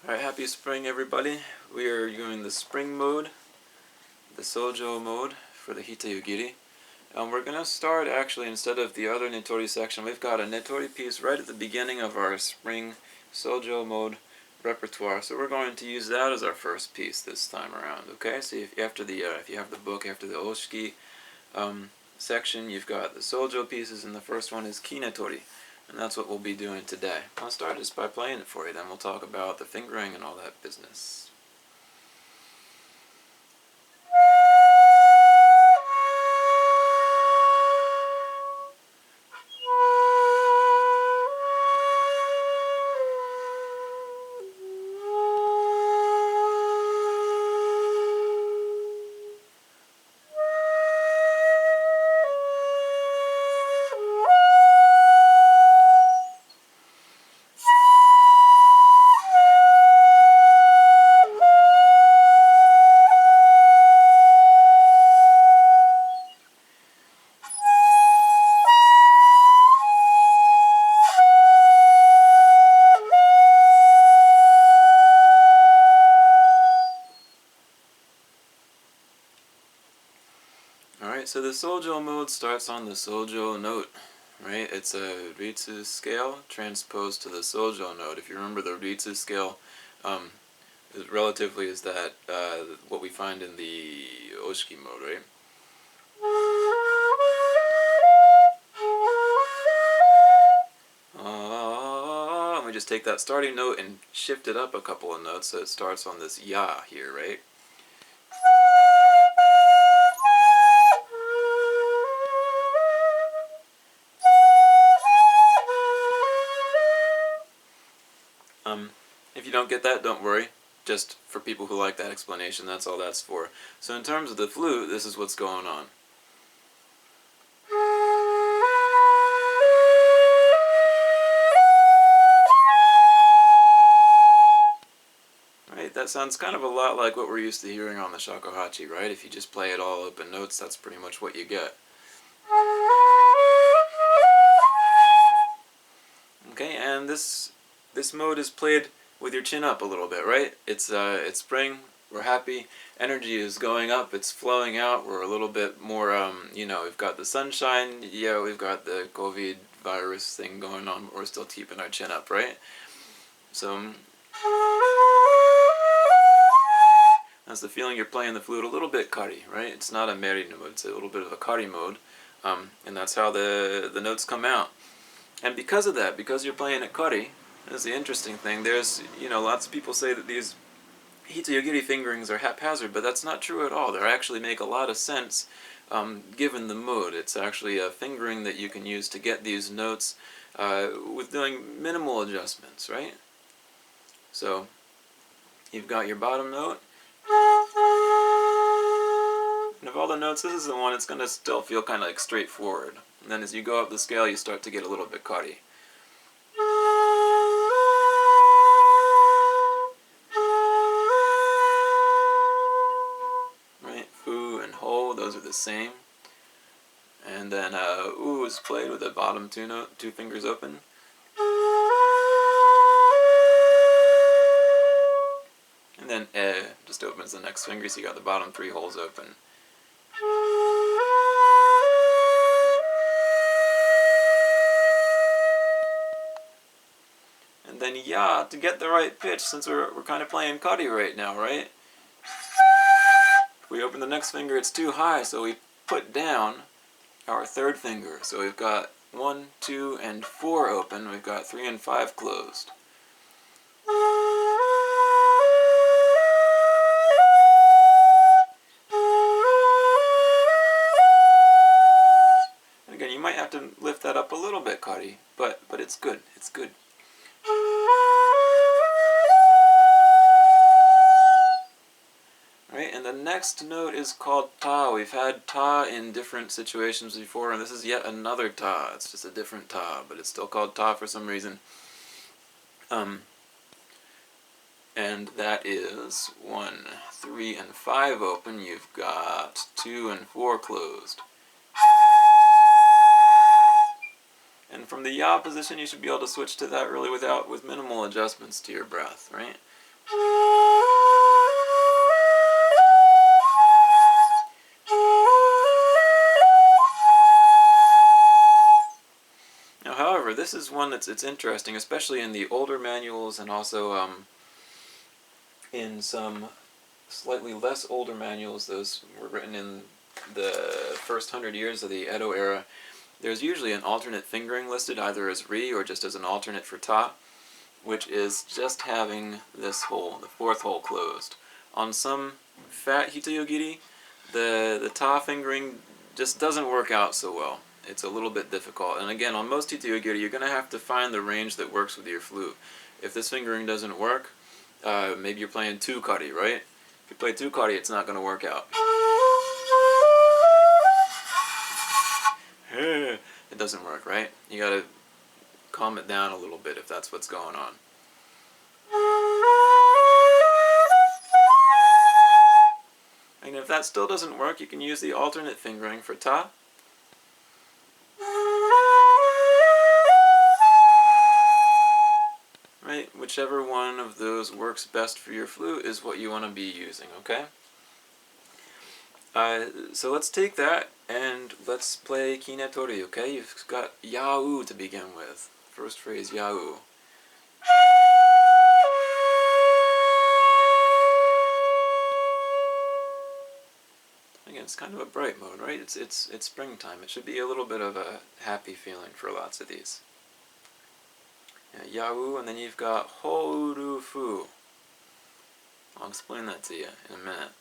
Alright, happy spring everybody. We are doing the spring mode, the Sōjō mode for the Hitoyogiri. And we're going to start actually, instead of the other Netori section, we've got a Netori piece right at the beginning of our spring Sōjō mode repertoire. So we're going to use that as our first piece this time around, okay? So if you have the book, after the Oshiki section, you've got the Sōjō pieces, and the first one is Ki-Netori. And that's what we'll be doing today. I'll start just by playing it for you, then we'll talk about the fingering and all that business. Alright, so the Solgel Mood starts on the Sōjō note, right? It's a Ritsu scale transposed to the Sōjō note. If you remember, the Ritsu scale relatively is that what we find in the Oshiki mode, right? And we just take that starting note and shift it up a couple of notes so it starts on this ya here, right? If you don't get that, don't worry. Just for people who like that explanation, that's all that's for. So in terms of the flute, this is what's going on. Right, that sounds kind of a lot like what we're used to hearing on the shakuhachi, right? If you just play it all open notes, that's pretty much what you get. Okay, and this mode is played with your chin up a little bit, right? It's spring, we're happy, energy is going up, it's flowing out, we're a little bit more, we've got the sunshine, yeah, we've got the COVID virus thing going on, but we're still keeping our chin up, right? So, that's the feeling you're playing the flute a little bit kari, right? It's not a meri mode, it's a little bit of a kari mode, and that's how the notes come out. And because of that, because you're playing it kari, that's the interesting thing. There's, lots of people say that these Hitoyogiri fingerings are haphazard, but that's not true at all. They actually make a lot of sense given the mood. It's actually a fingering that you can use to get these notes with doing minimal adjustments, right? So, you've got your bottom note. And of all the notes, this is the one that's going to still feel kind of like straightforward. And then as you go up the scale, you start to get a little bit kari. Those are the same. And then oo is played with the bottom two fingers open. And then just opens the next finger, so you got the bottom three holes open. And then ya, to get the right pitch, since we're kind of playing kari right now, right? We open the next finger, it's too high, so we put down our third finger. So we've got 1, 2, and 4 open. We've got 3 and 5 closed. And again, you might have to lift that up a little bit, kari, but it's good. It's good. And the next note is called ta. We've had ta in different situations before, and this is yet another ta. It's just a different ta, but it's still called ta for some reason. And that is 1, 3, and 5 open. You've got 2 and 4 closed. from the yaw position, you should be able to switch to that really with minimal adjustments to your breath, right? Now, however, this is one it's interesting, especially in the older manuals and also in some slightly less older manuals. Those were written in the first 100 years of the Edo era. There's usually an alternate fingering listed, either as ri or just as an alternate for ta, which is just having this hole, the fourth hole, closed. On some fat Hitoyogiri, the ta fingering just doesn't work out so well. It's a little bit difficult. And again, on most Hitoyogiri, you're going to have to find the range that works with your flute. If this fingering doesn't work, maybe you're playing 2-kari, right? If you play 2-kari, it's not going to work out. It doesn't work, right? You got to calm it down a little bit if that's what's going on. And if that still doesn't work, you can use the alternate fingering for ta. Right? Whichever one of those works best for your flute is what you want to be using, okay? So let's take that and let's play KiNetori, okay? You've got Yau to begin with. First phrase, Yau. Again, it's kind of a bright mode, right? It's springtime. It should be a little bit of a happy feeling for lots of these. Yeah, Yau, and then you've got Horufu. I'll explain that to you in a minute.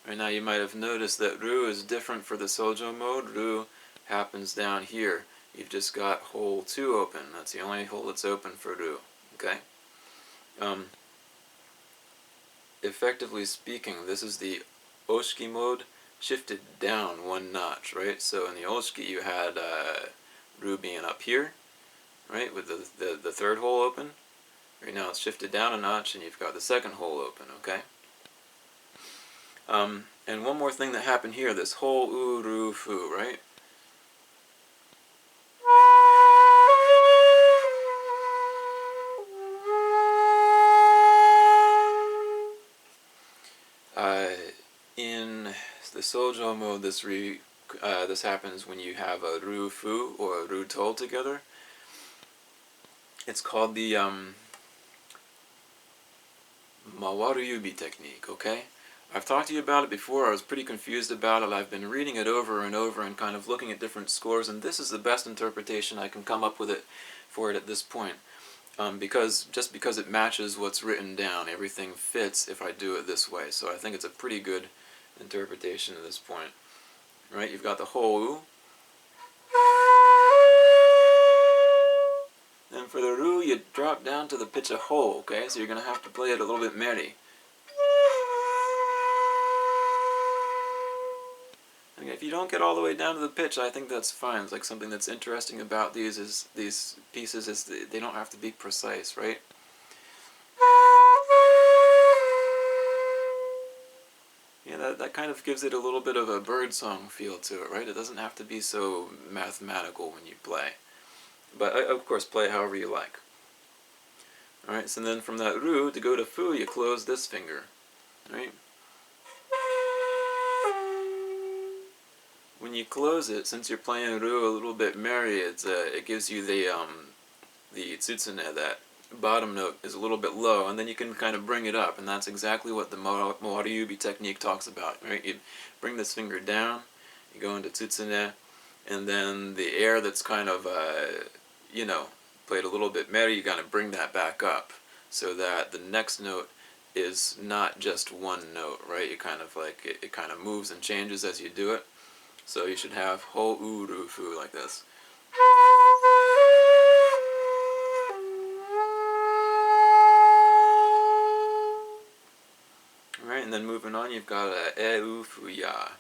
Right now you might have noticed that Ru is different for the Sōjō mode. Ru happens down here. You've just got hole 2 open. That's the only hole that's open for Ru. Okay? Effectively speaking, this is the Oshiki mode shifted down 1 notch, right? So in the Oshiki you had Ru being up here, right, with the third hole open. Right now it's shifted down a notch and you've got the second hole open, okay? And one more thing that happened here, this whole uru fu, right? In the Sōjō mode, this happens when you have a ru fu or a ru tol together. It's called the Mawaru-yubi technique, okay? I've talked to you about it before. I was pretty confused about it. I've been reading it over and over and kind of looking at different scores, and this is the best interpretation I can come up with for it at this point. Just because it matches what's written down, everything fits if I do it this way. So I think it's a pretty good interpretation at this point. Right? You've got the hou. And for the ru, you drop down to the pitch of ho, okay? So you're going to have to play it a little bit merry. If you don't get all the way down to the pitch, I think that's fine. It's like something that's interesting about these pieces is they don't have to be precise, right? Yeah, that kind of gives it a little bit of a birdsong feel to it, right? It doesn't have to be so mathematical when you play. But of course, play it however you like. Alright, so then from that ru, to go to fu, you close this finger, right? When you close it, since you're playing ru a little bit merry, it gives you the tsutsune, that bottom note is a little bit low, and then you can kind of bring it up, and that's exactly what the Mawaru-yubi technique talks about, right? You bring this finger down, you go into tsutsune, and then the air that's kind of, played a little bit merry, you kind of bring that back up, so that the next note is not just one note, right? You kind of like, it kind of moves and changes as you do it. So you should have ho u ru fu like this. Alright, and then moving on, you've got e u fu ya.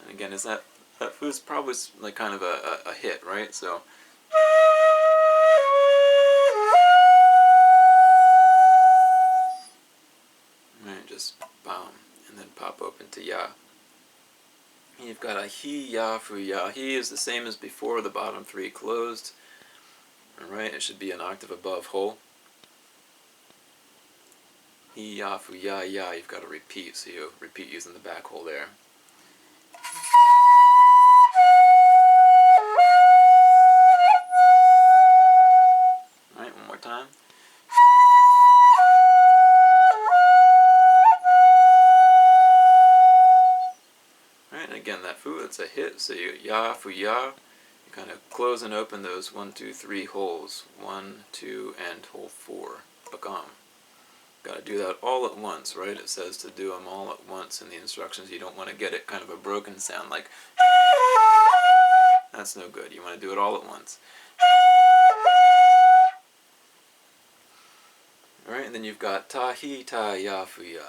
And again, that fu's probably like kind of a hit, right? So hi ya fu ya. Hi is the same as before, the bottom three closed. Alright, it should be an octave above whole. Hi ya fu ya ya, you've got to repeat, so you repeat using the back hole there. Alright, one more time. Alright, and again, that fu, it's a hit, so you ya fu ya. You kind of close and open those 1, 2, 3 holes. 1, 2, and hole 4. Bakam. Got to do that all at once, right? It says to do them all at once in the instructions. You don't want to get it kind of a broken sound like that's no good. You want to do it all at once. Alright, and then you've got ta hi ta ya fu ya.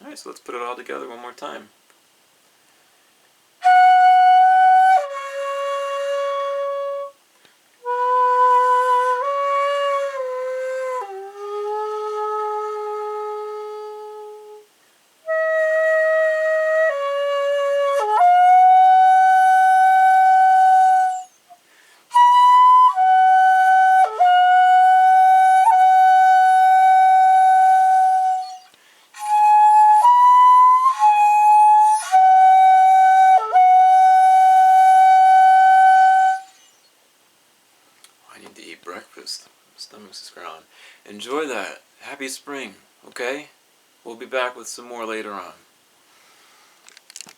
Alright, so let's put it all together one more time. To eat breakfast. My stomach's growling. Enjoy that. Happy spring, okay? We'll be back with some more later on.